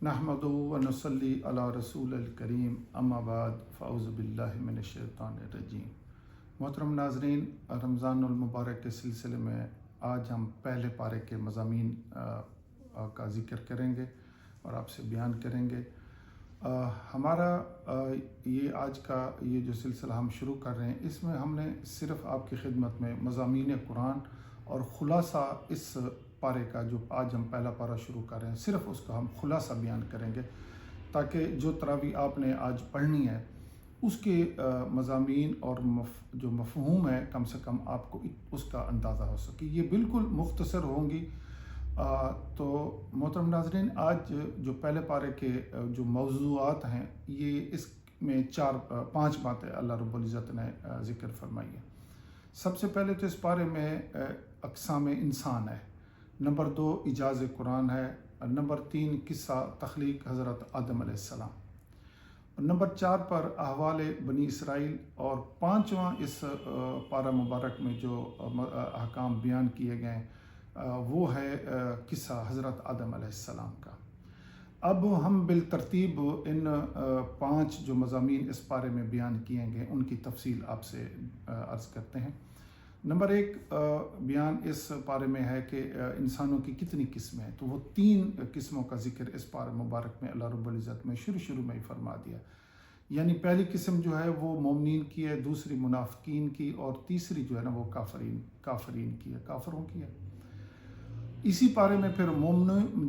नहमदुहु व नसल्ली अला रसूलिल करीम अम्मा बाद फ़अऊज़ु बिल्लाहि मिनश शैतानिर रजीम। मोहतरम नाज़रीन, रमज़ानुल मुबारक के सिलसिले में आज हम पहले पारे के मज़ामीन का ज़िक्र करेंगे और आपसे बयान करेंगे। हमारा ये आज का ये जो सिलसिला हम शुरू कर रहे हैं, इसमें हमने सिर्फ़ आपकी खिदमत में मज़ामीन कुरान और ख़ुलासा इस पारे का, जो आज हम पहला पारा शुरू कर रहे हैं, सिर्फ़ उसका हम ख़ुलासा बयान करेंगे ताकि जो तरावी आपने आज पढ़नी है उसके मज़ामीन और जो मफ़हूम है कम से कम आपको उसका अंदाज़ा हो सके। ये बिल्कुल मुख्तसर होंगी। तो मोहतरम नाज़रीन, आज जो पहले पारे के जो मौज़ूआत हैं, ये इसमें पाँच बातें अल्लाह रब्बुल इज़्ज़त ने ज़िक्र फरमाई है। सबसे पहले तो इस पारे में अक़साम इंसान है, नंबर 2 इजाज़ कुरान है, नंबर 3 किस्सा तख्लीक हज़रत आदम अलैहिस्सलाम, नंबर 4 पर अहवाल बनी इसराइल, और पाँचवां इस पारा मुबारक में जो अहकाम बयान किए गए वो है किस्सा हज़रत आदम अलैहिस्सलाम का। अब हम बिलतरतीब इन 5 जो मज़ामीन इस पारे में बयान किए गए उनकी तफसील आपसे अर्ज़ करते हैं। नंबर 1 बयान इस पारे में है कि इंसानों की कितनी किस्में हैं, तो वो 3 किस्मों का ज़िक्र इस पारे मुबारक में अल्लाह रब्बुल इज़्ज़त में शुरू में ही फरमा दिया। यानी पहली किस्म जो है वो मोमिनीन की है, दूसरी मुनाफिकीन की, और तीसरी जो है ना वो काफरीन की है, काफरों की है। इसी पारे में फिर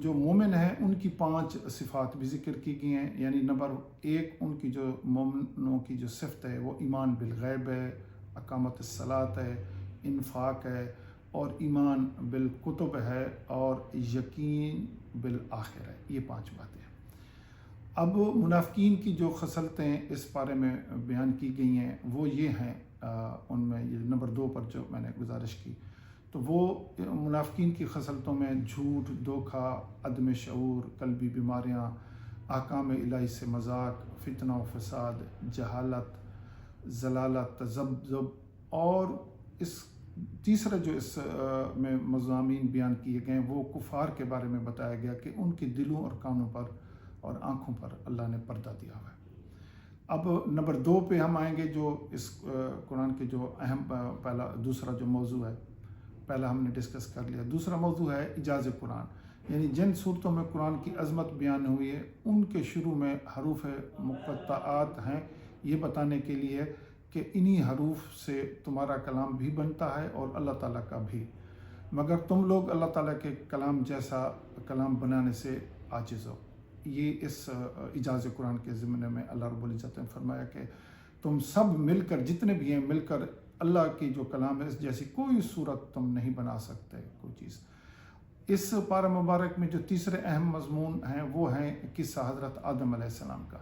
जो मोमिन हैं उनकी 5 सिफ़ात भी ज़िक्र की गई हैं। यानी नंबर 1 उनकी जो मोमिनों की जो सिफ़त है वो ईमान बिल गैब है, अकामत सलात है, इन्फाक है, और ईमान बिल कुतुब है, और यकीन बिल आखिर है। ये 5 बातें हैं। अब मुनाफिकीन की जो खसलतें इस पारे में बयान की गई हैं वो ये हैं, उनमें ये नंबर 2 पर जो मैंने गुजारिश की, तो वो मुनाफिकीन की खसलतों में झूठ, धोखा, अदम शऊर, कल्बी बीमारियाँ, अहकाम इलाही से मजाक, फितना व फसाद, जहालत, जलालत, तज़ब्ज़ुब, और इस तीसरा जो इस में मज़ामीन बयान किए गए वो कुफ़ार के बारे में बताया गया कि उनके दिलों और कानों पर और आँखों पर अल्लाह ने पर्दा दिया हुआ है। अब नंबर 2 पे हम आएंगे, जो इस कुरान के जो अहम दूसरा जो मौजू है, पहला हमने डिस्कस कर लिया। दूसरा मौजू है इजाज़ कुरान, यानी जिन सूरतों में कुरान की अज़मत बयान हुई है उनके शुरू में हरूफ मुक़त्तआत हैं, ये बताने के लिए कि इन्हीं हरूफ से तुम्हारा कलाम भी बनता है और अल्लाह ताला का भी, मगर तुम लोग अल्लाह ताला के कलाम जैसा कलाम बनाने से आजिज़ हो। ये इस इजाज़ कुरान के ज़िम्मे में अल्लाह रब्बुल इज़्ज़त ने फरमाया कि तुम सब मिलकर, जितने भी हैं, मिलकर अल्लाह की जो कलाम है इस जैसी कोई सूरत तुम नहीं बना सकते कोई चीज़। इस पारा मुबारक में जो तीसरे अहम मज़मून हैं वो हैं किस्सा हज़रत आदम अलैहिस्सलाम का।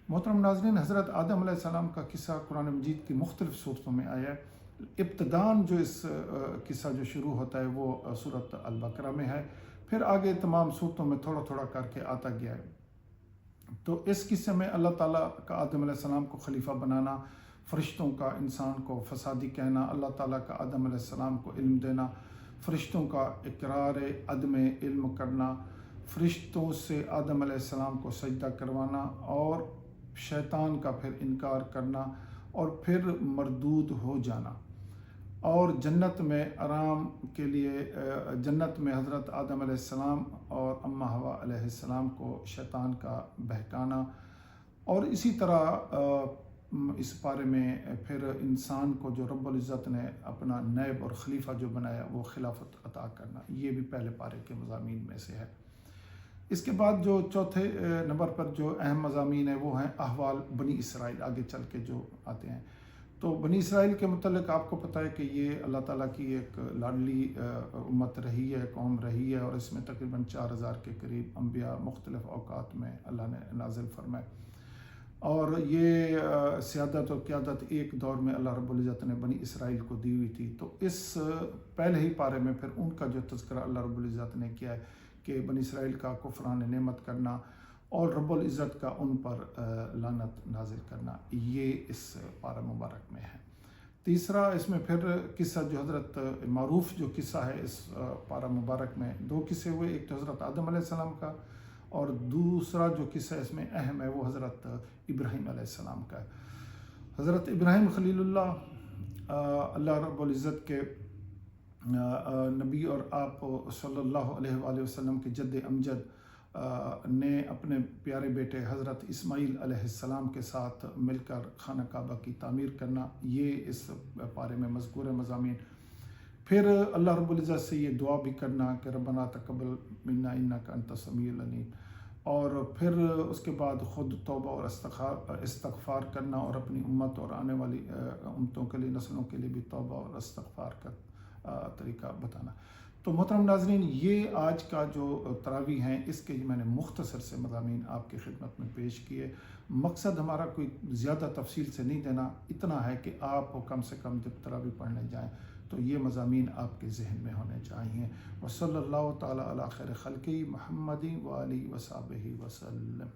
मोहतरम नाज़रीन, हज़रत आदम अलैहिस्सलाम का किस्सा कुरान मजीद की मुख्तलिफ़ सूरतों में आया है। इब्तिदान जो इस किस्सा जो शुरू होता है वो सूरत अल-बकरा में है, फिर आगे तमाम सूरतों में थोड़ा थोड़ा करके आता गया है। तो इस किस्से में अल्लाह ताला का आदम अलैहिस्सलाम को खलीफा बनाना, फ़रिश्तों का इंसान को फसादी कहना, अल्लाह ताला का आदम अलैहिस्सलाम को इल्म देना, फ़रिश्तों का इकरार अदम इल्म करना, फ़रिश्तों से आदम अलैहिस्सलाम को सजदा करवाना, और शैतान का फिर इनकार करना, और फिर मरदूद हो जाना, और जन्नत में आराम के लिए जन्नत में हज़रत आदम अलैहिस्सलाम और अम्मा हवा अलैहिस्सलाम को शैतान का बहकाना, और इसी तरह इस पारे में फिर इंसान को जो रब्बुल इज़्ज़त ने अपना नायब और खलीफा जो बनाया वो खिलाफत अता करना, ये भी पहले पारे के मज़ामीन में से है। इसके बाद जो चौथे नंबर पर जो अहम मज़ामीन है वो हैं अहवाल बनी इसराइल, आगे चल के जो आते हैं। तो बनी इसराइल के मुतल्लिक़ आपको पता है कि ये अल्लाह ताला की एक लाडली उम्मत रही है, कौम रही है, और इसमें तकरीबन 4000 के करीब अम्बिया मुख्तलिफ़ औक़ात में अल्लाह ने नाज़िल फरमाए, और ये सियादत और क़यादत एक दौर में अल्लाह रब्बुल इज़्ज़त ने बनी इसराइल को दी हुई थी। तो इस पहले ही पारे में फिर उनका जो तज़किरा अल्लाह रब्बुल इज़्ज़त ने किया है कि बनी इसराइल का कुफ़रान नेमत करना और रब्बुल इज़्ज़त का उन पर लानत नाजिल करना, ये इस पारा मुबारक में है। तीसरा इसमें फिर किस्सा जो हज़रत मारूफ़ जो किस्सा है इस पारा मुबारक में, 2 किस्से हुए, एक तो हज़रत आदम अलैहिस्सलाम का اور دوسرا جو قصہ اس میں اہم ہے وہ حضرت ابراہیم علیہ السلام کا ہے۔ حضرت ابراہیم خلیل اللہ اللہ رب العزت کے نبی اور آپ صلی اللہ علیہ وآلہ وسلم کے جد امجد نے اپنے پیارے بیٹے حضرت اسماعیل علیہ السلام کے ساتھ مل کر خانہ کعبہ کی تعمیر کرنا، یہ اس پارے میں مذکور مضامین۔ پھر اللہ رب العزت سے یہ دعا بھی کرنا کہ ربنا تقبل منا انک انت السمیع العلیم، اور پھر اس کے بعد خود توبہ اور استغفار کرنا، اور اپنی امت اور آنے والی امتوں کے لیے، نسلوں کے لیے بھی توبہ اور استغفار کا طریقہ بتانا۔ تو محترم ناظرین، یہ آج کا جو تراویح ہیں اس کے میں نے مختصر سے مضامین آپ کی خدمت میں پیش کیے۔ مقصد ہمارا کوئی زیادہ تفصیل سے نہیں دینا، اتنا ہے کہ آپ کم سے کم جب تراویح پڑھنے جائیں تو یہ مضامین آپ کے ذہن میں ہونے چاہیے۔ وصلی اللہ تعالیٰ علی خیر خلقہ محمد و آلہ و صحبہ وسلم۔